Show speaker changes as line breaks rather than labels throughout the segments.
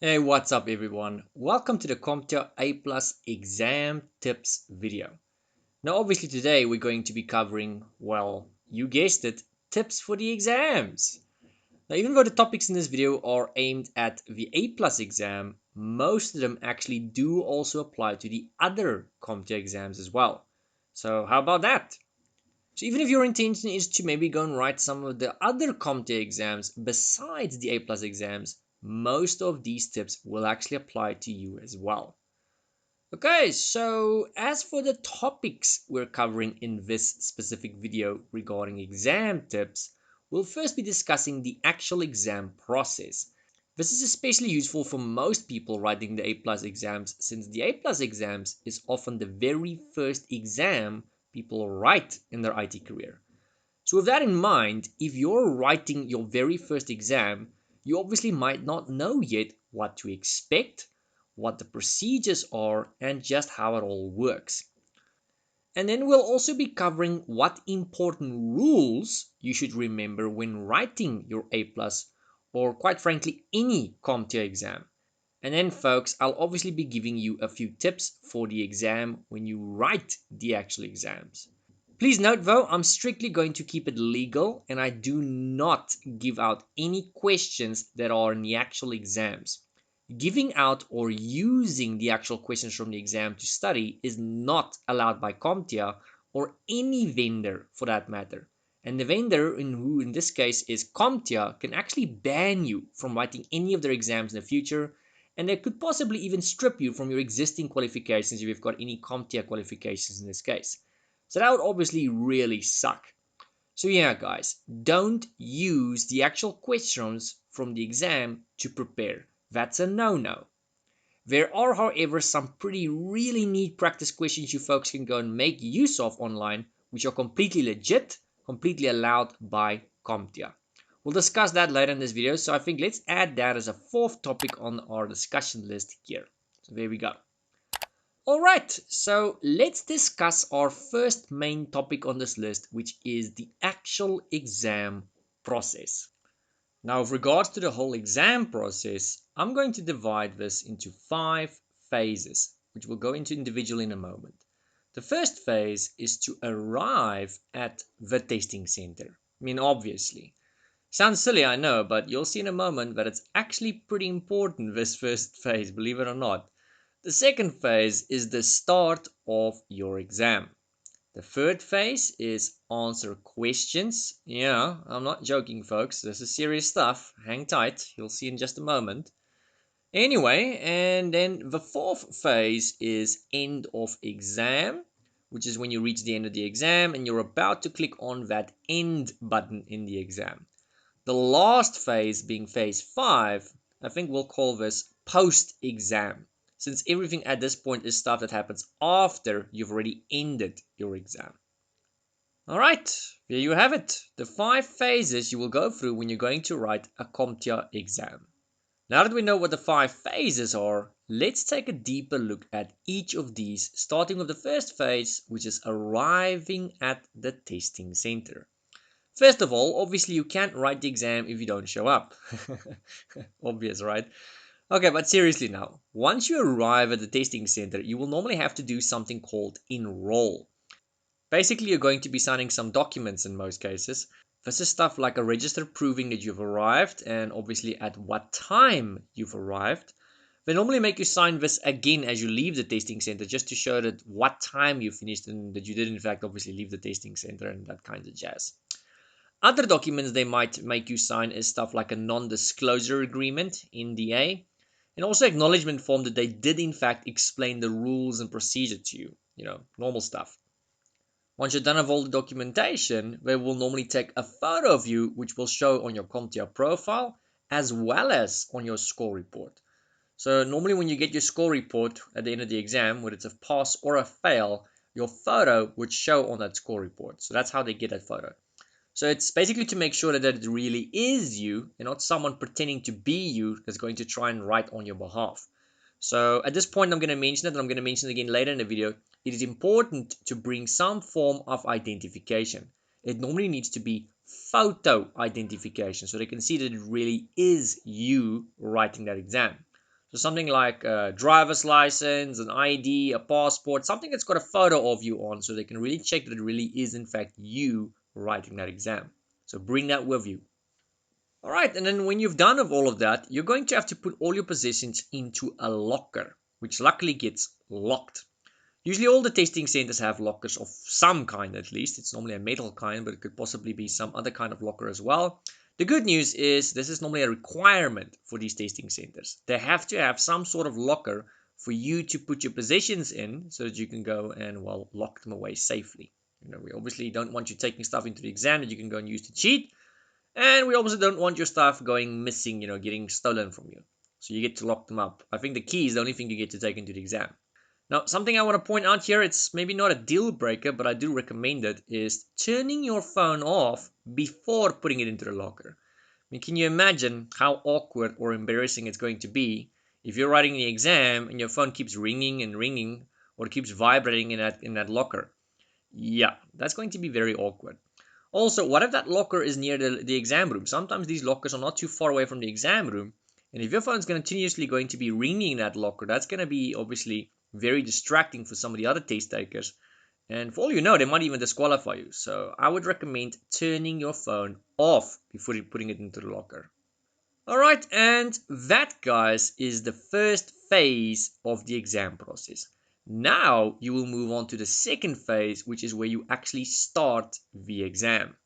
Hey, what's up everyone? Welcome to the CompTIA A Plus exam tips video. Now obviously today we're going to be covering, well, you guessed it, tips for the exams. Now even though the topics in this video are aimed at the A Plus exam, most of them actually do also apply to the other CompTIA exams as well. So how about that? So even if your intention is to maybe go and write some of the other CompTIA exams besides the A plus exams, most of these tips will actually apply to you as well. Okay, so as for the topics we're covering in this specific video regarding exam tips, we'll first be discussing the actual exam process. This is especially useful for most people writing the A plus exams, since the A plus exams is often the very first exam people write in their IT career. So with that in mind, if you're writing your very first exam, you obviously might not know yet what to expect, what the procedures are, and just how it all works. And then we'll also be covering what important rules you should remember when writing your A plus or quite frankly any CompTIA exam. And then folks, I'll obviously be giving you a few tips for the exam when you write the actual exams. Please note though, I'm strictly going to keep it legal and I do not give out any questions that are in the actual exams. Giving out or using the actual questions from the exam to study is not allowed by CompTIA or any vendor for that matter. And the vendor, who in this case is CompTIA, can actually ban you from writing any of their exams in the future, and they could possibly even strip you from your existing qualifications if you've got any CompTIA qualifications in this case. So that would obviously really suck. So yeah, guys, don't use the actual questions from the exam to prepare. That's a no-no. There are, however, some pretty really neat practice questions you folks can go and make use of online, which are completely legit, completely allowed by CompTIA. We'll discuss that later in this video, so I think let's add that as a fourth topic on our discussion list here. So there we go. Alright, so let's discuss our first main topic on this list, which is the actual exam process. Now, with regards to the whole exam process, I'm going to divide this into 5 phases, which we'll go into individually in a moment. The first phase is to arrive at the testing center. I mean, obviously. Sounds silly, I know, but you'll see in a moment that it's actually pretty important, this first phase, believe it or not. The second phase is the start of your exam. The third phase is answer questions. Yeah, I'm not joking, folks. This is serious stuff. Hang tight. You'll see in just a moment. Anyway, and then the fourth phase is end of exam, which is when you reach the end of the exam and you're about to click on that end button in the exam. The last phase being phase 5, I think we'll call this post-exam, since everything at this point is stuff that happens after you've already ended your exam. Alright, there you have it, the 5 phases you will go through when you're going to write a CompTIA exam. Now that we know what the 5 phases are, let's take a deeper look at each of these, starting with the first phase, which is arriving at the testing center. First of all, obviously you can't write the exam if you don't show up. Obvious, right? Okay, but seriously now, once you arrive at the testing center, you will normally have to do something called enroll. Basically, you're going to be signing some documents in most cases. This is stuff like a register proving that you've arrived and obviously at what time you've arrived. They normally make you sign this again as you leave the testing center just to show that what time you finished and that you did in fact obviously leave the testing center and that kind of jazz. Other documents they might make you sign is stuff like a non-disclosure agreement, NDA, and also acknowledgement form that they did in fact explain the rules and procedure to you, normal stuff. Once you're done with all the documentation, they will normally take a photo of you which will show on your CompTIA profile as well as on your score report. So normally when you get your score report at the end of the exam, whether it's a pass or a fail, your photo would show on that score report. So that's how they get that photo. So it's basically to make sure that it really is you and not someone pretending to be you that's going to try and write on your behalf. So at this point I'm going to mention it and I'm going to mention it again later in the video. It is important to bring some form of identification. It normally needs to be photo identification so they can see that it really is you writing that exam. So something like a driver's license, an ID, a passport, something that's got a photo of you on so they can really check that it really is in fact you writing that exam. So bring that with you. All right, and then when you've done of all of that, you're going to have to put all your possessions into a locker, which luckily gets locked. Usually all the testing centers have lockers of some kind at least. It's normally a metal kind, but it could possibly be some other kind of locker as well. The good news is this is normally a requirement for these testing centers. They have to have some sort of locker for you to put your possessions in so that you can go and, well, lock them away safely. We obviously don't want you taking stuff into the exam that you can go and use to cheat. And we also don't want your stuff going missing, getting stolen from you. So you get to lock them up. I think the key is the only thing you get to take into the exam. Now, something I want to point out here, it's maybe not a deal breaker, but I do recommend it, is turning your phone off before putting it into the locker. I mean, can you imagine how awkward or embarrassing it's going to be if you're writing the exam and your phone keeps ringing and ringing or keeps vibrating in that locker? Yeah, that's going to be very awkward. Also, what if that locker is near the exam room? Sometimes these lockers are not too far away from the exam room. And if your phone's continuously going to be ringing in that locker, that's going to be obviously very distracting for some of the other test takers. And for all you know, they might even disqualify you. So I would recommend turning your phone off before you're putting it into the locker. Alright, and that, guys, is the first phase of the exam process. Now you will move on to the second phase, which is where you actually start the exam.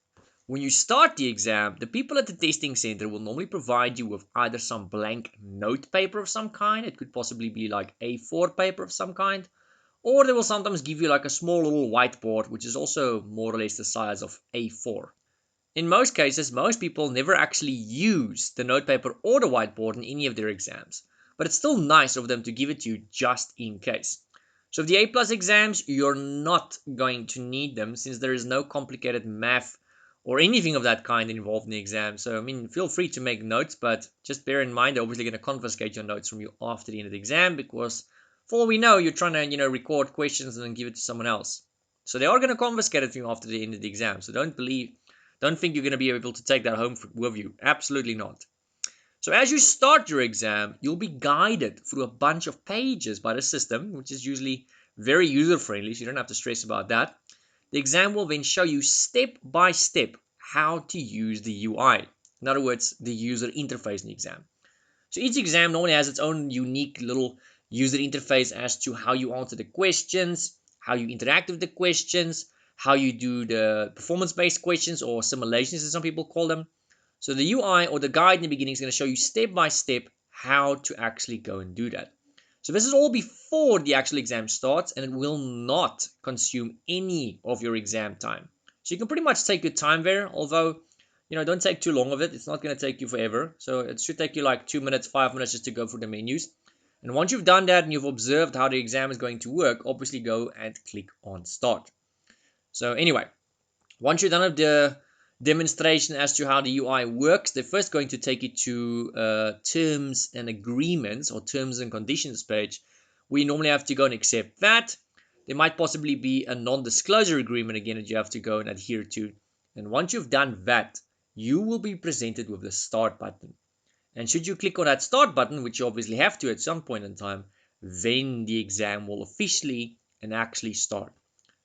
When you start the exam, the people at the testing center will normally provide you with either some blank note paper of some kind. It could possibly be like A4 paper of some kind. Or they will sometimes give you like a small little whiteboard, which is also more or less the size of A4. In most cases, most people never actually use the notepaper or the whiteboard in any of their exams, but it's still nice of them to give it to you just in case. So for the A plus exams, you're not going to need them since there is no complicated math or anything of that kind involved in the exam. So, I mean, feel free to make notes, but just bear in mind they're obviously going to confiscate your notes from you after the end of the exam because for all we know, you're trying to, record questions and then give it to someone else. So they are going to confiscate it from you after the end of the exam. So don't think you're going to be able to take that home with you. Absolutely not. So as you start your exam, you'll be guided through a bunch of pages by the system, which is usually very user-friendly, so you don't have to stress about that. The exam will then show you step by step how to use the UI. In other words, the user interface in the exam. So each exam normally has its own unique little user interface as to how you answer the questions, how you interact with the questions, how you do the performance-based questions or simulations as some people call them. So the UI or the guide in the beginning is going to show you step by step how to actually go and do that. So this is all before the actual exam starts and it will not consume any of your exam time. So you can pretty much take your time there, although don't take too long of it. It's not going to take you forever. So it should take you like 2 minutes, 5 minutes just to go through the menus. And once you've done that and you've observed how the exam is going to work, obviously go and click on start. So anyway, once you're done with the demonstration as to how the UI works, they're first going to take you to terms and agreements or terms and conditions page. We normally have to go and accept that. There might possibly be a non-disclosure agreement again that you have to go and adhere to. And once you've done that, you will be presented with the start button. And should you click on that start button, which you obviously have to at some point in time, then the exam will officially and actually start.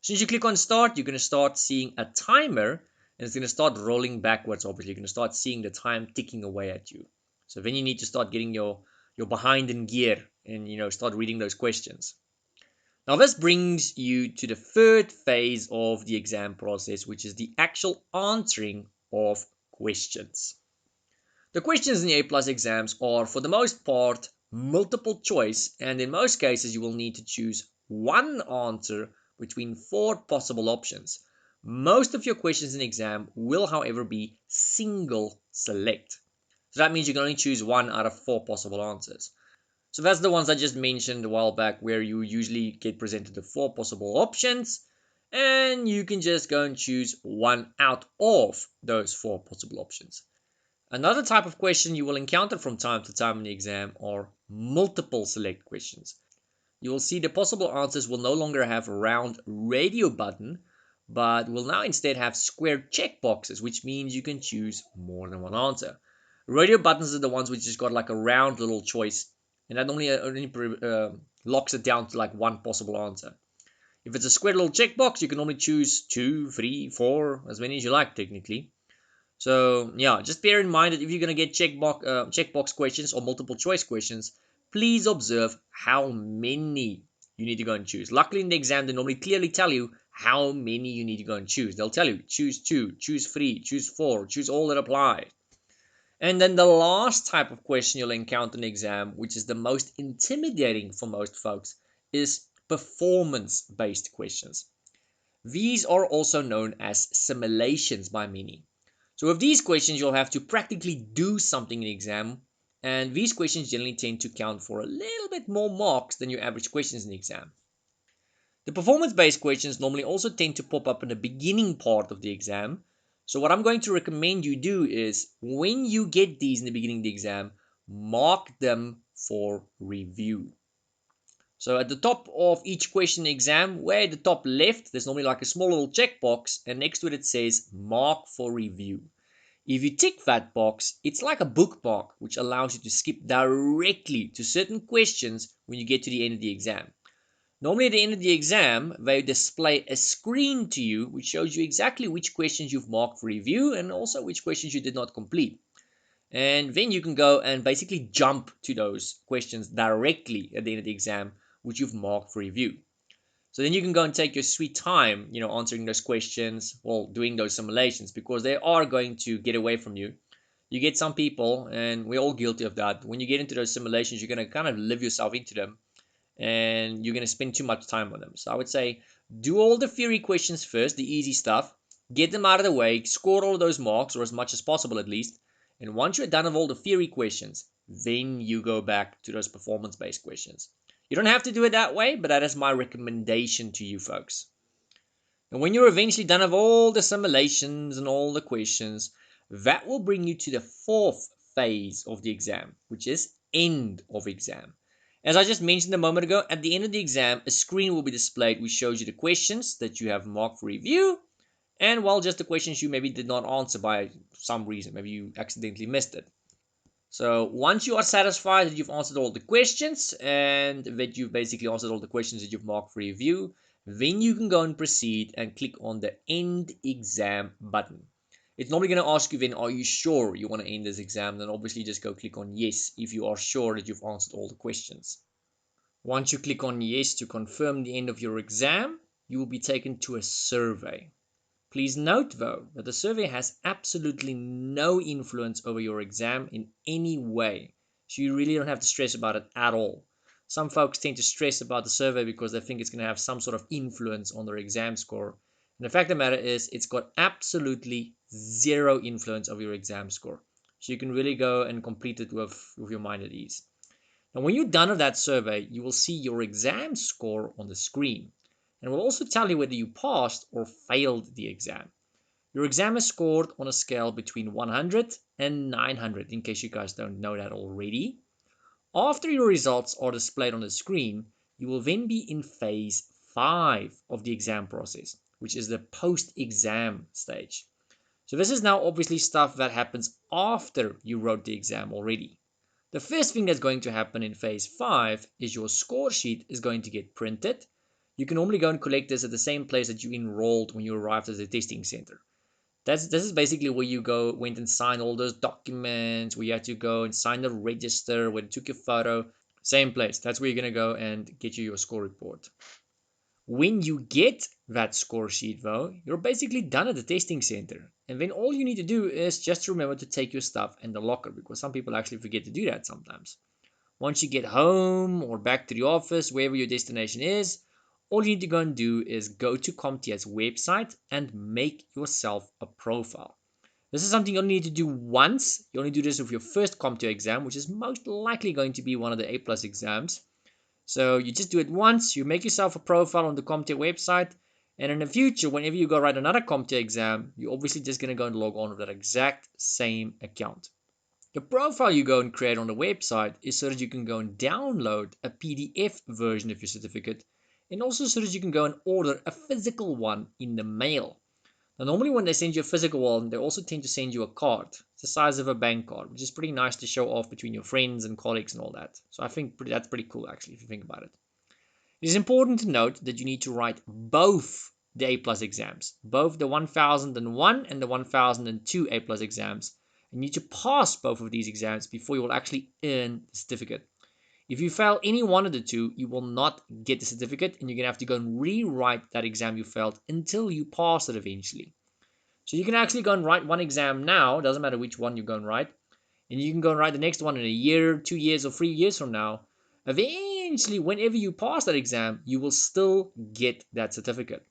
As soon as you click on start, you're going to start seeing a timer and it's going to start rolling backwards. Obviously, you're going to start seeing the time ticking away at you. So then you need to start getting your behind in gear and start reading those questions. Now this brings you to the third phase of the exam process, which is the actual answering of questions. The questions in the A plus exams are, for the most part, multiple choice, and in most cases you will need to choose one answer between 4 possible options. Most of your questions in the exam will, however, be single select. So that means you can only choose 1 out of 4 possible answers. So that's the ones I just mentioned a while back, where you usually get presented the 4 possible options, and you can just go and choose 1 out of those 4 possible options. Another type of question you will encounter from time to time in the exam are multiple select questions. You will see the possible answers will no longer have a round radio button, but will now instead have square checkboxes, which means you can choose more than one answer. Radio buttons are the ones which just got like a round little choice, and that only locks it down to like one possible answer. If it's a square little checkbox, you can only choose 2, 3, 4, as many as you like technically. So yeah, just bear in mind that if you're going to get checkbox questions or multiple choice questions, please observe how many you need to go and choose. Luckily in the exam, they normally clearly tell you how many you need to go and choose. They'll tell you choose 2, choose 3, choose 4, choose all that apply. And then the last type of question you'll encounter in the exam, which is the most intimidating for most folks, is performance-based questions. These are also known as simulations by many. So with these questions, you'll have to practically do something in the exam, and these questions generally tend to count for a little bit more marks than your average questions in the exam. The performance-based questions normally also tend to pop up in the beginning part of the exam. So what I'm going to recommend you do is, when you get these in the beginning of the exam, mark them for review. So at the top of each question exam, way at the top left, there's normally like a small little checkbox, and next to it says mark for review. If you tick that box, it's like a bookmark, which allows you to skip directly to certain questions when you get to the end of the exam. Normally at the end of the exam, they display a screen to you which shows you exactly which questions you've marked for review and also which questions you did not complete. And then you can go and basically jump to those questions directly at the end of the exam, which you've marked for review. So then you can go and take your sweet time, answering those questions, well, doing those simulations, because they are going to get away from you. You get some people, and we're all guilty of that. When you get into those simulations, you're going to kind of live yourself into them, and you're going to spend too much time on them. So I would say do all the theory questions first, the easy stuff, get them out of the way, score all of those marks, or as much as possible at least. And once you're done with all the theory questions, then you go back to those performance-based questions. You don't have to do it that way, but that is my recommendation to you folks. And when you're eventually done with all the simulations and all the questions, that will bring you to the fourth phase of the exam, which is end of exam. As I just mentioned a moment ago, at the end of the exam, a screen will be displayed which shows you the questions that you have marked for review, and well, just the questions you maybe did not answer by some reason. Maybe you accidentally missed it. So once you are satisfied that you've answered all the questions and that you've basically answered all the questions that you've marked for review, then you can go and proceed and click on the end exam button. It's normally going to ask you then, are you sure you want to end this exam? Then obviously just go click on yes if you are sure that you've answered all the questions. Once you click on yes to confirm the end of your exam, you will be taken to a survey. Please note, though, that the survey has absolutely no influence over your exam in any way, so you really don't have to stress about it at all. Some folks tend to stress about the survey because they think it's going to have some sort of influence on their exam score. And the fact of the matter is, it's got absolutely zero influence over your exam score. So you can really go and complete it with your mind at ease. And when you're done with that survey, you will see your exam score on the screen. And it will also tell you whether you passed or failed the exam. Your exam is scored on a scale between 100 and 900, in case you guys don't know that already. After your results are displayed on the screen, you will then be in phase 5 of the exam process, which is the post-exam stage. So this is now obviously stuff that happens after you wrote the exam already. The first thing that's going to happen in phase 5 is your score sheet is going to get printed. You can normally go and collect this at the same place that you enrolled when you arrived at the testing center. This is basically where you went and signed all those documents, where you had to go and sign the register, where you took your photo. Same place. That's where you're going to go and get your score report. When you get that score sheet, though, you're basically done at the testing center. And then all you need to do is just remember to take your stuff in the locker, because some people actually forget to do that sometimes. Once you get home or back to the office, wherever your destination is, all you need to go and do is go to CompTIA's website and make yourself a profile. This is something you only need to do once. You only do this with your first CompTIA exam, which is most likely going to be one of the A+ exams. So you just do it once, you make yourself a profile on the CompTIA website, and in the future, whenever you go write another CompTIA exam, you're obviously just going to go and log on with that exact same account. The profile you go and create on the website is so that you can go and download a PDF version of your certificate, and also so that you can go and order a physical one in the mail. Now, normally when they send you a physical one, they also tend to send you a card. It's the size of a bank card, which is pretty nice to show off between your friends and colleagues and all that. So I think that's pretty cool, actually, if you think about it. It is important to note that you need to write both the A plus exams, both the 1001 and the 1002 A plus exams. You need to pass both of these exams before you will actually earn the certificate. If you fail any one of the two, you will not get the certificate, and you're going to have to go and rewrite that exam you failed until you pass it eventually. So you can actually go and write one exam now, doesn't matter which one you go and write, and you can go and write the next one in a year, 2 years, or 3 years from now. Eventually, whenever you pass that exam, you will still get that certificate.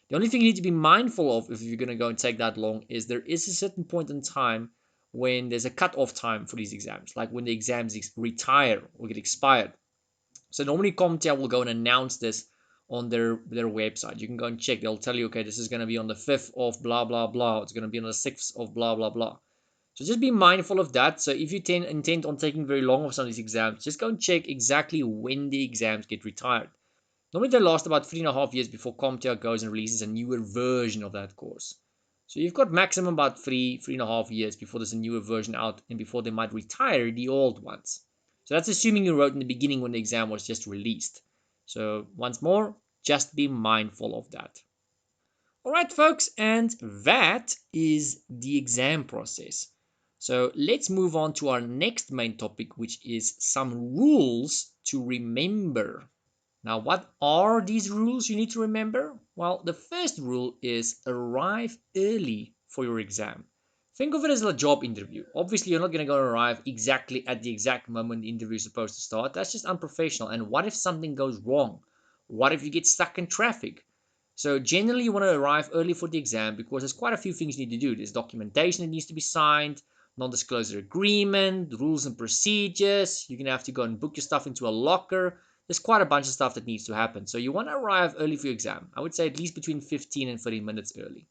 The only thing you need to be mindful of if you're going to go and take that long is there is a certain point in time when there's a cut-off time for these exams, like when the exams retire or get expired. So normally CompTIA will go and announce this on their website. You can go and check. They'll tell you, okay, this is going to be on the 5th of blah, blah, blah. It's going to be on the 6th of blah, blah, blah. So just be mindful of that. So if you intend on taking very long of some of these exams, just go and check exactly when the exams get retired. Normally they last about 3.5 years before CompTIA goes and releases a newer version of that course. So you've got maximum about 3.5 years before there's a newer version out and before they might retire the old ones. So that's assuming you wrote in the beginning when the exam was just released. So once more, just be mindful of that. Alright folks, and that is the exam process. So let's move on to our next main topic, which is some rules to remember. Now, what are these rules you need to remember? Well, the first rule is arrive early for your exam. Think of it as a job interview. Obviously, you're not going to go and arrive exactly at the exact moment the interview is supposed to start. That's just unprofessional. And what if something goes wrong? What if you get stuck in traffic? So generally you want to arrive early for the exam because there's quite a few things you need to do. There's documentation that needs to be signed, non-disclosure agreement, rules and procedures. You're going to have to go and book your stuff into a locker. There's quite a bunch of stuff that needs to happen. So you want to arrive early for your exam. I would say at least between 15 and 30 minutes early.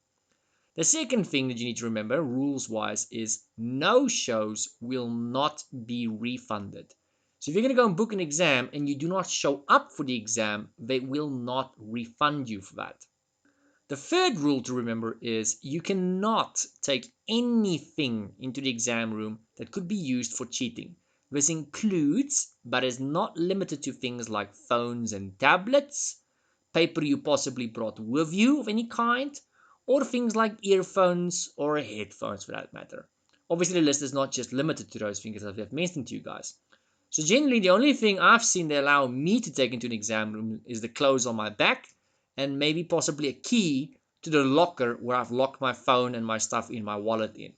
The second thing that you need to remember, rules-wise, is no-shows will not be refunded. So if you're going to go and book an exam and you do not show up for the exam, they will not refund you for that. The third rule to remember is you cannot take anything into the exam room that could be used for cheating. This includes, but is not limited to, things like phones and tablets, paper you possibly brought with you of any kind, or things like earphones or headphones for that matter. Obviously, the list is not just limited to those things that I've mentioned to you guys. So generally, the only thing I've seen they allow me to take into an exam room is the clothes on my back and maybe possibly a key to the locker where I've locked my phone and my stuff in my wallet in.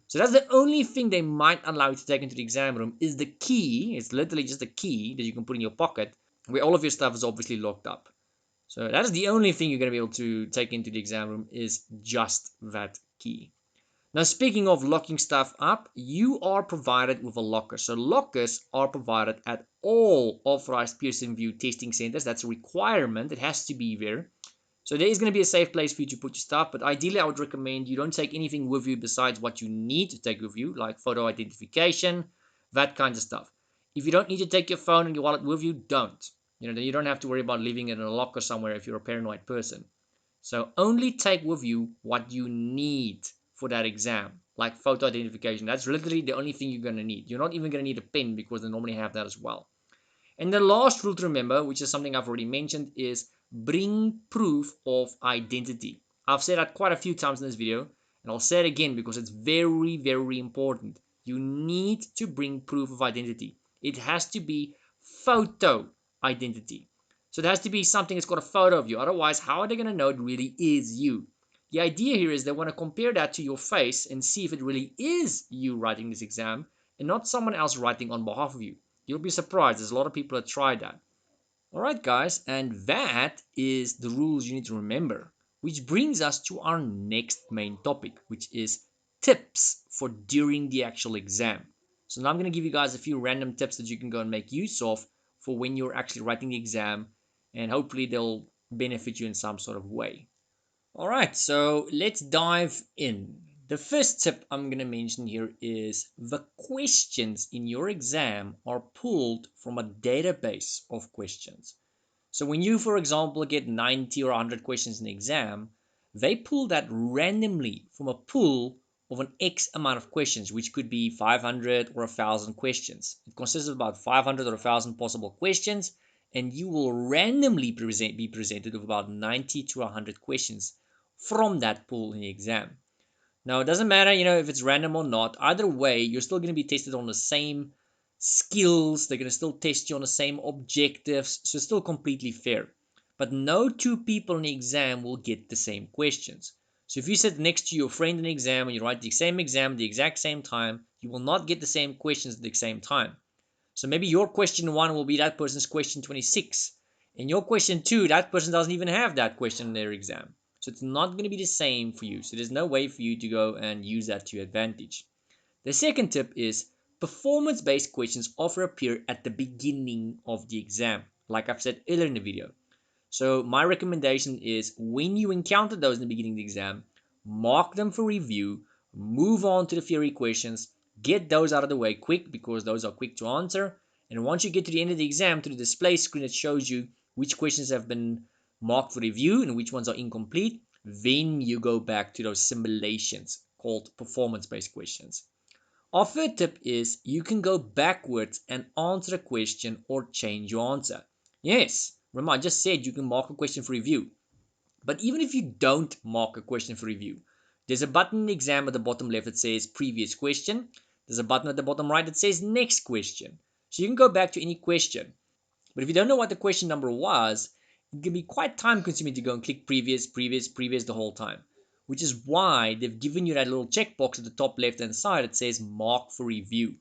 So that's the only thing they might allow you to take into the exam room is the key. It's literally just a key that you can put in your pocket where all of your stuff is obviously locked up. So that is the only thing you're going to be able to take into the exam room is just that key. Now, speaking of locking stuff up, you are provided with a locker. So lockers are provided at all authorized Pearson VUE testing centers. That's a requirement. It has to be there. So there is going to be a safe place for you to put your stuff. But ideally, I would recommend you don't take anything with you besides what you need to take with you, like photo identification, that kind of stuff. If you don't need to take your phone and your wallet with you, don't. Then you don't have to worry about leaving it in a locker somewhere if you're a paranoid person. So only take with you what you need for that exam, like photo identification. That's literally the only thing you're going to need. You're not even going to need a pen because they normally have that as well. And the last rule to remember, which is something I've already mentioned, is bring proof of identity. I've said that quite a few times in this video, and I'll say it again because it's very, very important. You need to bring proof of identity. It has to be photo identity. So it has to be something that's got a photo of you. Otherwise, how are they going to know it really is you? The idea here is they want to compare that to your face and see if it really is you writing this exam and not someone else writing on behalf of you. You'll be surprised. There's a lot of people that try that. Alright guys, and that is the rules you need to remember. Which brings us to our next main topic, which is tips for during the actual exam. So now I'm going to give you guys a few random tips that you can go and make use of for when you're actually writing the exam, and hopefully they'll benefit you in some sort of way. Alright, so let's dive in. The first tip I'm going to mention here is the questions in your exam are pulled from a database of questions. So when you, for example, get 90 or 100 questions in the exam, they pull that randomly from a pool of an X amount of questions, which could be 500 or 1,000 questions. It consists of about 500 or 1,000 possible questions, and you will randomly be presented with about 90 to 100 questions from that pool in the exam. Now, it doesn't matter, if it's random or not. Either way, you're still going to be tested on the same skills. They're going to still test you on the same objectives. So it's still completely fair. But no two people in the exam will get the same questions. So if you sit next to your friend in the exam and you write the same exam at the exact same time, you will not get the same questions at the same time. So maybe your question 1 will be that person's question 26. And your question 2, that person doesn't even have that question in their exam. So it's not going to be the same for you. So there's no way for you to go and use that to your advantage. The second tip is performance-based questions often appear at the beginning of the exam, like I've said earlier in the video. So my recommendation is when you encounter those in the beginning of the exam, mark them for review, move on to the theory questions, get those out of the way quick because those are quick to answer. And once you get to the end of the exam, to the display screen, it shows you which questions have been marked for review and which ones are incomplete. Then you go back to those simulations called performance-based questions. Our third tip is you can go backwards and answer a question or change your answer. Yes, remember I just said you can mark a question for review. But even if you don't mark a question for review, there's a button in the exam at the bottom left that says previous question. There's a button at the bottom right that says next question. So you can go back to any question. But if you don't know what the question number was, it can be quite time consuming to go and click previous, previous, previous the whole time. Which is why they've given you that little checkbox at the top left hand side that says mark for review.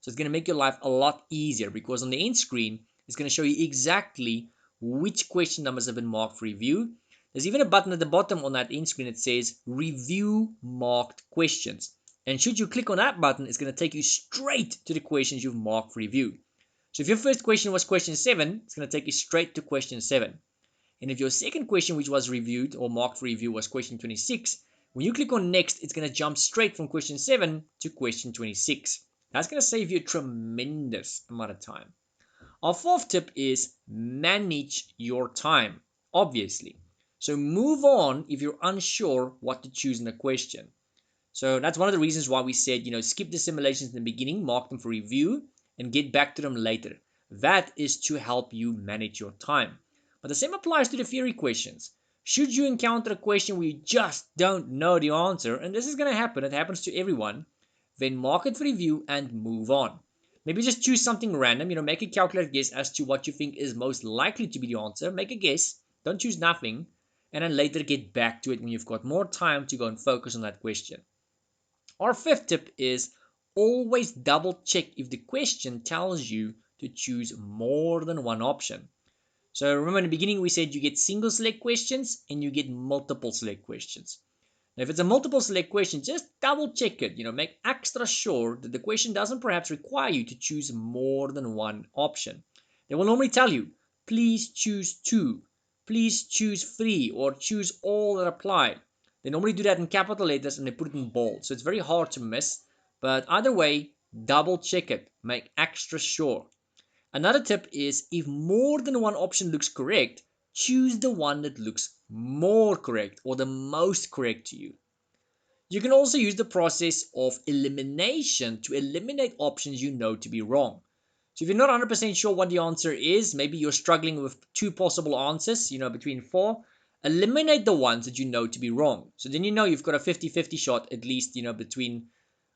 So it's going to make your life a lot easier because on the end screen, it's going to show you exactly which question numbers have been marked for review. There's even a button at the bottom on that end screen that says review marked questions. And should you click on that button, it's going to take you straight to the questions you've marked for review. So if your first question was question 7, it's going to take you straight to question 7. And if your second question, which was reviewed or marked for review, was question 26, when you click on next, it's going to jump straight from question 7 to question 26. That's going to save you a tremendous amount of time. Our fourth tip is manage your time, obviously. So move on if you're unsure what to choose in a question. So that's one of the reasons why we said, skip the simulations in the beginning, mark them for review, and get back to them later. That is to help you manage your time. But the same applies to the theory questions. Should you encounter a question where you just don't know the answer, and this is going to happen, it happens to everyone, then mark it for review and move on. Maybe just choose something random, make a calculated guess as to what you think is most likely to be the answer. Make a guess, don't choose nothing, and then later get back to it when you've got more time to go and focus on that question. Our fifth tip is always double check if the question tells you to choose more than one option. So remember in the beginning we said you get single select questions and you get multiple select questions. Now if it's a multiple select question, just double check it, make extra sure that the question doesn't perhaps require you to choose more than one option. They will normally tell you, please choose 2, please choose 3, or choose all that apply. They normally do that in capital letters and they put it in bold. So it's very hard to miss. But either way, double check it. Make extra sure. Another tip is if more than one option looks correct, choose the one that looks more correct or the most correct to you. You can also use the process of elimination to eliminate options you know to be wrong. So if you're not 100% sure what the answer is, maybe you're struggling with 2 possible answers, between 4, eliminate the ones that you know to be wrong. So then you've got a 50-50 shot at least, between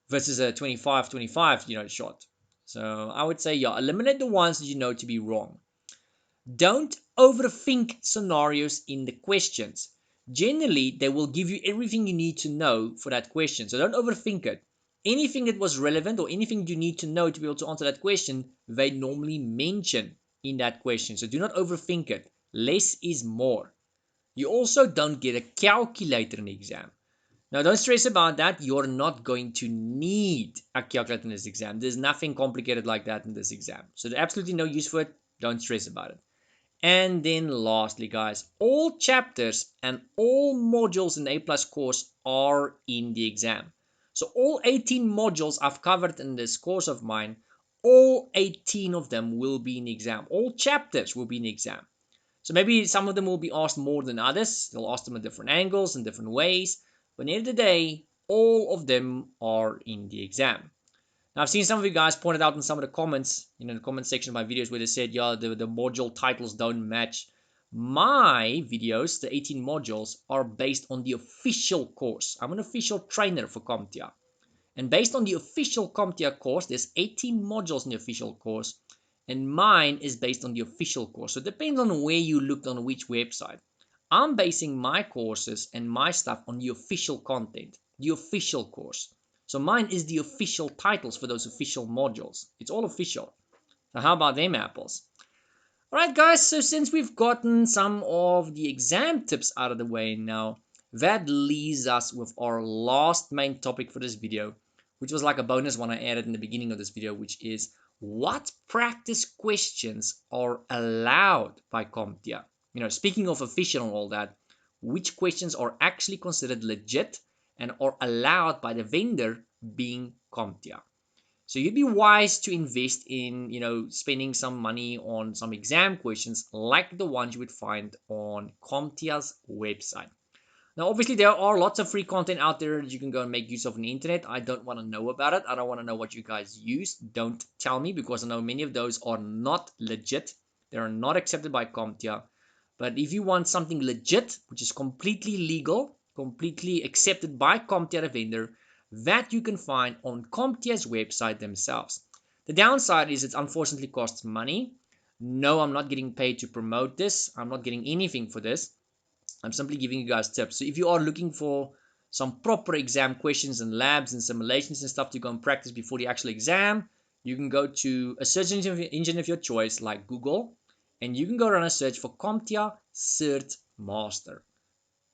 versus a 25-25, shot. So I would say, eliminate the ones that you know to be wrong. Don't overthink scenarios in the questions. Generally, they will give you everything you need to know for that question. So don't overthink it. Anything that was relevant or anything you need to know to be able to answer that question, they normally mention in that question. So do not overthink it. Less is more. You also don't get a calculator in the exam. Now, don't stress about that. You're not going to need a calculator in this exam. There's nothing complicated like that in this exam. So there's absolutely no use for it. Don't stress about it. And then lastly, guys, all chapters and all modules in the A+ course are in the exam. So all 18 modules I've covered in this course of mine, all 18 of them will be in the exam. All chapters will be in the exam. So maybe some of them will be asked more than others. They'll ask them at different angles and different ways. But at the end of the day, all of them are in the exam. Now, I've seen some of you guys pointed out in some of the comments, in the comment section of my videos, where they said, yeah, the module titles don't match. My videos, the 18 modules, are based on the official course. I'm an official trainer for CompTIA. And based on the official CompTIA course, there's 18 modules in the official course. And mine is based on the official course. So it depends on where you looked on which website. I'm basing my courses and my stuff on the official content, the official course. So mine is the official titles for those official modules. It's all official. So how about them apples? Alright guys, so since we've gotten some of the exam tips out of the way now, that leaves us with our last main topic for this video, which was like a bonus one I added in the beginning of this video, which is what practice questions are allowed by CompTIA. Speaking of official and all that, which questions are actually considered legit and are allowed by the vendor being CompTIA. So you'd be wise to invest in, spending some money on some exam questions like the ones you would find on CompTIA's website. Now, obviously, there are lots of free content out there that you can go and make use of on the internet. I don't want to know about it. I don't want to know what you guys use. Don't tell me, because I know many of those are not legit. They are not accepted by CompTIA. But if you want something legit, which is completely legal, completely accepted by CompTIA the vendor, that you can find on CompTIA's website themselves. The downside is it unfortunately costs money. No, I'm not getting paid to promote this. I'm not getting anything for this. I'm simply giving you guys tips. So if you are looking for some proper exam questions and labs and simulations and stuff to go and practice before the actual exam, you can go to a search engine of your choice like Google, and you can go run a search for CompTIA Cert Master.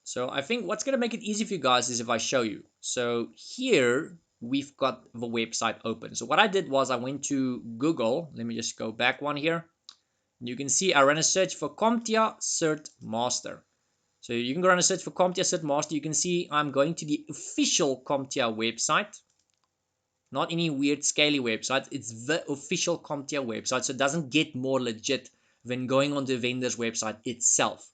So I think what's going to make it easy for you guys is if I show you. So here we've got the website open. So what I did was I went to Google. Let me just go back one here. You can see I ran a search for CompTIA Cert Master. So you can go run a search for CompTIA Cert Master. You can see I'm going to the official CompTIA website. Not any weird scaly website. It's the official CompTIA website. So it doesn't get more legit than going on the vendor's website itself.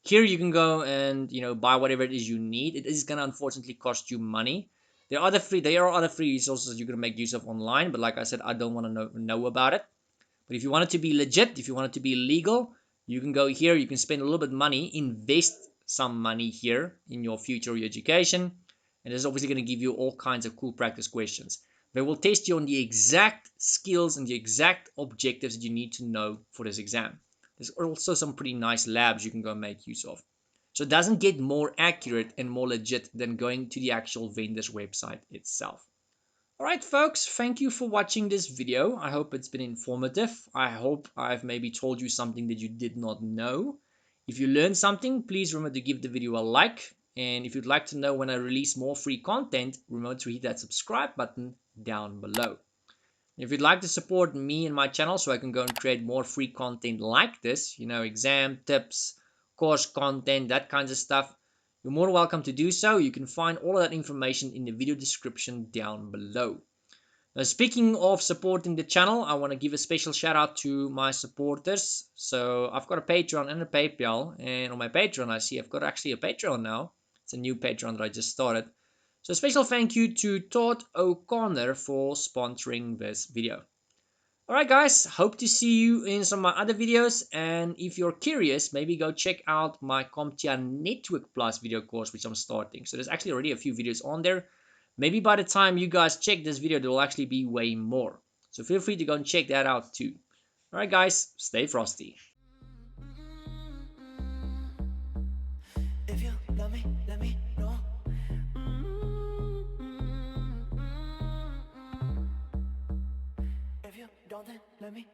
Here you can go and buy whatever it is you need. It is gonna unfortunately cost you money. There are other free resources you can make use of online, but like I said, I don't want to know about it. But if you want it to be legit, if you want it to be legal, you can go here. You can spend a little bit of money, invest some money here in your future education, and this is obviously going to give you all kinds of cool practice questions. They will test you on the exact skills and the exact objectives that you need to know for this exam. There's also some pretty nice labs you can go make use of. So it doesn't get more accurate and more legit than going to the actual vendor's website itself. Alright folks, thank you for watching this video. I hope it's been informative. I hope I've maybe told you something that you did not know. If you learned something, please remember to give the video a like. And if you'd like to know when I release more free content, remember to hit that subscribe button down below. If you'd like to support me and my channel so I can go and create more free content like this, exam tips, course content, that kinds of stuff, you're more welcome to do so. You can find all of that information in the video description down below. Now, speaking of supporting the channel, I want to give a special shout out to my supporters. So I've got a Patreon and a PayPal, and on my Patreon I see I've got actually a Patreon now. It's a new Patreon that I just started. So a special thank you to Todd O'Connor for sponsoring this video. Alright guys, hope to see you in some of my other videos, and if you're curious, maybe go check out my CompTIA Network Plus video course which I'm starting. So there's actually already a few videos on there. Maybe by the time you guys check this video there will actually be way more. So feel free to go and check that out too. Alright guys, stay frosty.
If you love me, let me know. If you don't, then let me.